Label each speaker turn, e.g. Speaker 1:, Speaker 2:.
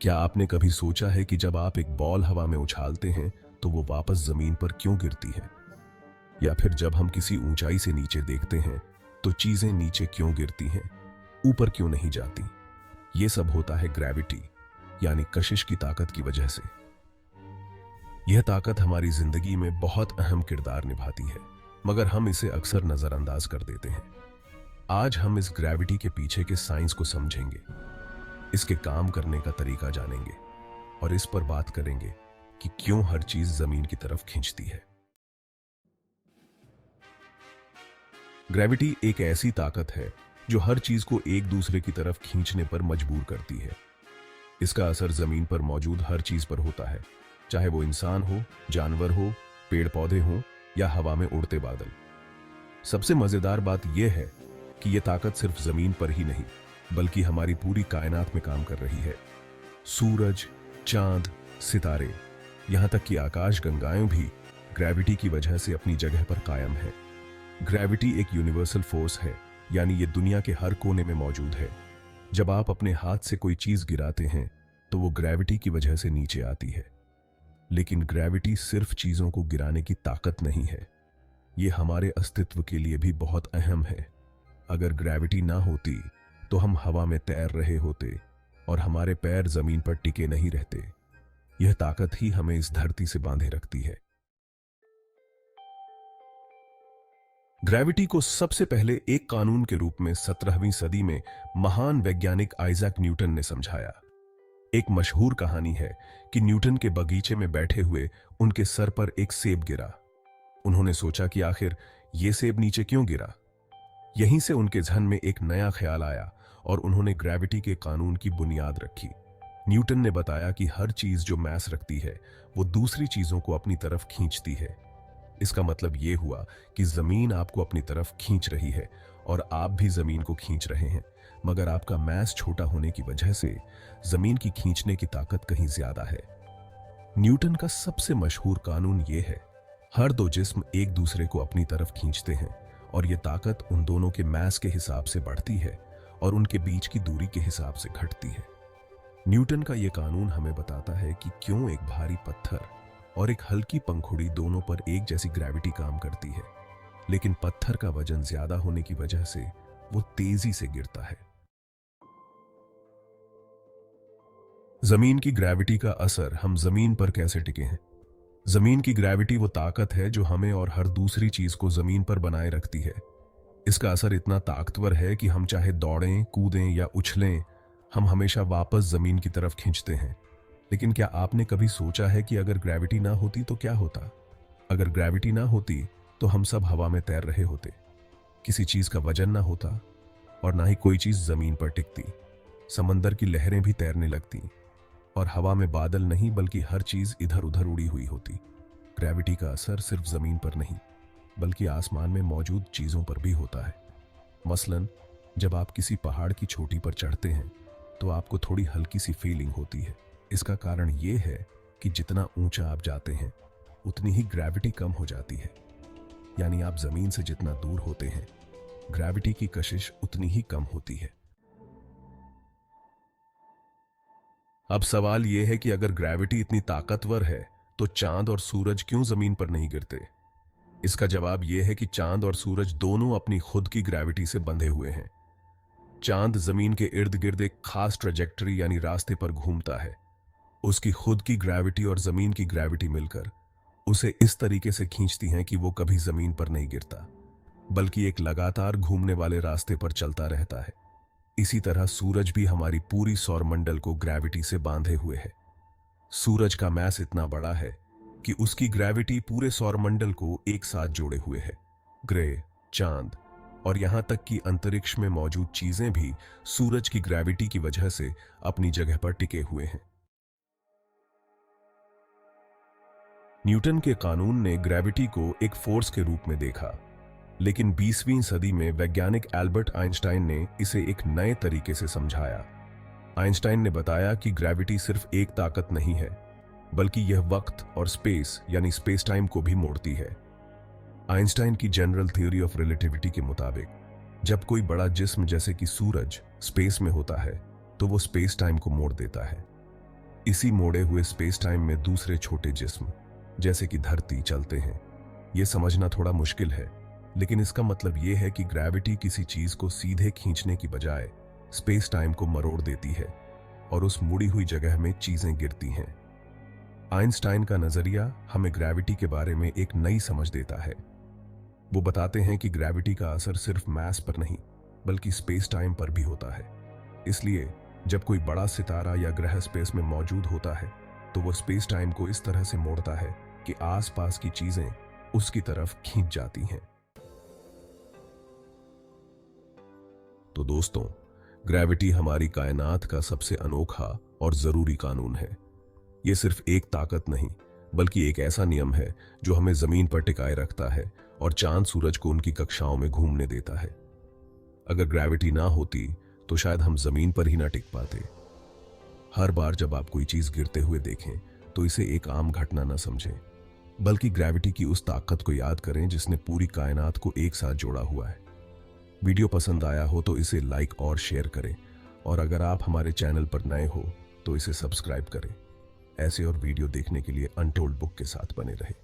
Speaker 1: क्या आपने कभी सोचा है कि जब आप एक बॉल हवा में उछालते हैं तो वो वापस जमीन पर क्यों गिरती है? या फिर जब हम किसी ऊंचाई से नीचे देखते हैं तो चीजें नीचे क्यों गिरती हैं, ऊपर क्यों नहीं जाती? ये सब होता है ग्रेविटी यानी कशिश की ताकत की वजह से। यह ताकत हमारी जिंदगी में बहुत अहम किरदार निभाती है, मगर हम इसे अक्सर नजरअंदाज कर देते हैं। आज हम इस ग्रेविटी के पीछे के साइंस को समझेंगे, इसके काम करने का तरीका जानेंगे और इस पर बात करेंगे कि क्यों हर चीज जमीन की तरफ खींचती है। ग्रेविटी एक ऐसी ताकत है जो हर चीज को एक दूसरे की तरफ खींचने पर मजबूर करती है। इसका असर जमीन पर मौजूद हर चीज पर होता है, चाहे वो इंसान हो, जानवर हो, पेड़ पौधे हो या हवा में उड़ते बादल। सबसे मजेदार बात यह है कि यह ताकत सिर्फ जमीन पर ही नहीं बल्कि हमारी पूरी कायनात में काम कर रही है। सूरज, चांद, सितारे, यहां तक कि आकाश गंगाएं भी ग्रेविटी की वजह से अपनी जगह पर कायम है। ग्रेविटी एक यूनिवर्सल फोर्स है, यानी ये दुनिया के हर कोने में मौजूद है। जब आप अपने हाथ से कोई चीज गिराते हैं तो वो ग्रेविटी की वजह से नीचे आती है। लेकिन ग्रेविटी सिर्फ चीजों को गिराने की ताकत नहीं है, ये हमारे अस्तित्व के लिए भी बहुत अहम है। अगर ग्रेविटी ना होती तो हम हवा में तैर रहे होते और हमारे पैर जमीन पर टिके नहीं रहते। यह ताकत ही हमें इस धरती से बांधे रखती है। ग्रेविटी को सबसे पहले एक कानून के रूप में 17वीं सदी में महान वैज्ञानिक आइजैक न्यूटन ने समझाया। एक मशहूर कहानी है कि न्यूटन के बगीचे में बैठे हुए उनके सर पर एक सेब गिरा। उन्होंने सोचा कि आखिर यह सेब नीचे क्यों गिरा। यहीं से उनके जहन में एक नया ख्याल आया और उन्होंने ग्रेविटी के कानून की बुनियाद रखी। न्यूटन ने बताया कि हर चीज जो मास रखती है वो दूसरी चीजों को अपनी तरफ खींचती है। इसका मतलब यह हुआ कि जमीन आपको अपनी तरफ खींच रही है और आप भी जमीन को खींच रहे हैं, मगर आपका मास छोटा होने की वजह से जमीन की खींचने की ताकत कहीं ज्यादा है। न्यूटन का सबसे मशहूर कानून यह है, हर दो जिस्म एक दूसरे को अपनी तरफ खींचते हैं और यह ताकत उन दोनों के मास के हिसाब से बढ़ती है और उनके बीच की दूरी के हिसाब से घटती है। न्यूटन का यह कानून हमें बताता है कि क्यों एक भारी पत्थर और एक हल्की पंखुड़ी दोनों पर एक जैसी ग्रेविटी काम करती है, लेकिन पत्थर का वजन ज्यादा होने की वजह से वो तेजी से गिरता है। जमीन की ग्रेविटी का असर हम जमीन पर कैसे टिके हैं? जमीन की ग्रेविटी वो ताकत है जो हमें और हर दूसरी चीज को जमीन पर बनाए रखती है। इसका असर इतना ताकतवर है कि हम चाहे दौड़ें, कूदें या उछलें, हम हमेशा वापस जमीन की तरफ खींचते हैं। लेकिन क्या आपने कभी सोचा है कि अगर ग्रेविटी ना होती तो क्या होता? अगर ग्रेविटी ना होती तो हम सब हवा में तैर रहे होते, किसी चीज का वजन ना होता और ना ही कोई चीज जमीन पर टिकती। समंदर की लहरें भी तैरने लगती और हवा में बादल नहीं बल्कि हर चीज इधर उधर उड़ी हुई होती। ग्रेविटी का असर सिर्फ जमीन पर नहीं बल्कि आसमान में मौजूद चीजों पर भी होता है। मसलन जब आप किसी पहाड़ की चोटी पर चढ़ते हैं तो आपको थोड़ी हल्की सी फीलिंग होती है। इसका कारण यह है कि जितना ऊंचा आप जाते हैं उतनी ही ग्रेविटी कम हो जाती है, यानी आप जमीन से जितना दूर होते हैं ग्रेविटी की कशिश उतनी ही कम होती है। अब सवाल यह है कि अगर ग्रेविटी इतनी ताकतवर है तो चांद और सूरज क्यों जमीन पर नहीं गिरते? इसका जवाब यह है कि चांद और सूरज दोनों अपनी खुद की ग्रेविटी से बंधे हुए हैं। चांद जमीन के इर्द गिर्द एक खास ट्रेजेक्टरी यानी रास्ते पर घूमता है। उसकी खुद की ग्रेविटी और जमीन की ग्रेविटी मिलकर उसे इस तरीके से खींचती हैं कि वो कभी जमीन पर नहीं गिरता बल्कि एक लगातार घूमने वाले रास्ते पर चलता रहता है। इसी तरह सूरज भी हमारी पूरी सौरमंडल को ग्रेविटी से बांधे हुए है। सूरज का मास इतना बड़ा है कि उसकी ग्रेविटी पूरे सौरमंडल को एक साथ जोड़े हुए है। ग्रह, चांद और यहां तक कि अंतरिक्ष में मौजूद चीजें भी सूरज की ग्रेविटी की वजह से अपनी जगह पर टिके हुए हैं। न्यूटन के कानून ने ग्रेविटी को एक फोर्स के रूप में देखा, लेकिन 20वीं सदी में वैज्ञानिक एल्बर्ट आइंस्टाइन ने इसे एक नए तरीके से समझाया। आइंस्टाइन ने बताया कि ग्रेविटी सिर्फ एक ताकत नहीं है बल्कि यह वक्त और स्पेस यानी स्पेस टाइम को भी मोड़ती है। आइंस्टाइन की जनरल थ्योरी ऑफ रिलेटिविटी के मुताबिक जब कोई बड़ा जिस्म जैसे कि सूरज स्पेस में होता है तो वो स्पेस टाइम को मोड़ देता है। इसी मोड़े हुए स्पेस टाइम में दूसरे छोटे जिस्म जैसे कि धरती चलते हैं। यह समझना थोड़ा मुश्किल है, लेकिन इसका मतलब यह है कि ग्रेविटी किसी चीज को सीधे खींचने की बजाय स्पेस टाइम को मरोड़ देती है और उस मुड़ी हुई जगह में चीजें गिरती हैं। आइंस्टाइन का नजरिया हमें ग्रेविटी के बारे में एक नई समझ देता है। वो बताते हैं कि ग्रेविटी का असर सिर्फ मास पर नहीं बल्कि स्पेस टाइम पर भी होता है। इसलिए जब कोई बड़ा सितारा या ग्रह स्पेस में मौजूद होता है तो वो स्पेस टाइम को इस तरह से मोड़ता है कि आसपास की चीजें उसकी तरफ खींच जाती हैं। तो दोस्तों, ग्रेविटी हमारी कायनात का सबसे अनोखा और जरूरी कानून है। यह सिर्फ एक ताकत नहीं बल्कि एक ऐसा नियम है जो हमें जमीन पर टिकाए रखता है और चांद सूरज को उनकी कक्षाओं में घूमने देता है। अगर ग्रेविटी ना होती तो शायद हम जमीन पर ही ना टिक पाते। हर बार जब आप कोई चीज गिरते हुए देखें तो इसे एक आम घटना ना समझें, बल्कि ग्रेविटी की उस ताकत को याद करें जिसने पूरी कायनात को एक साथ जोड़ा हुआ है। वीडियो पसंद आया हो तो इसे लाइक और शेयर करें, और अगर आप हमारे चैनल पर नए हो तो इसे सब्सक्राइब करें। ऐसे और वीडियो देखने के लिए अनटोल्ड बुक के साथ बने रहें।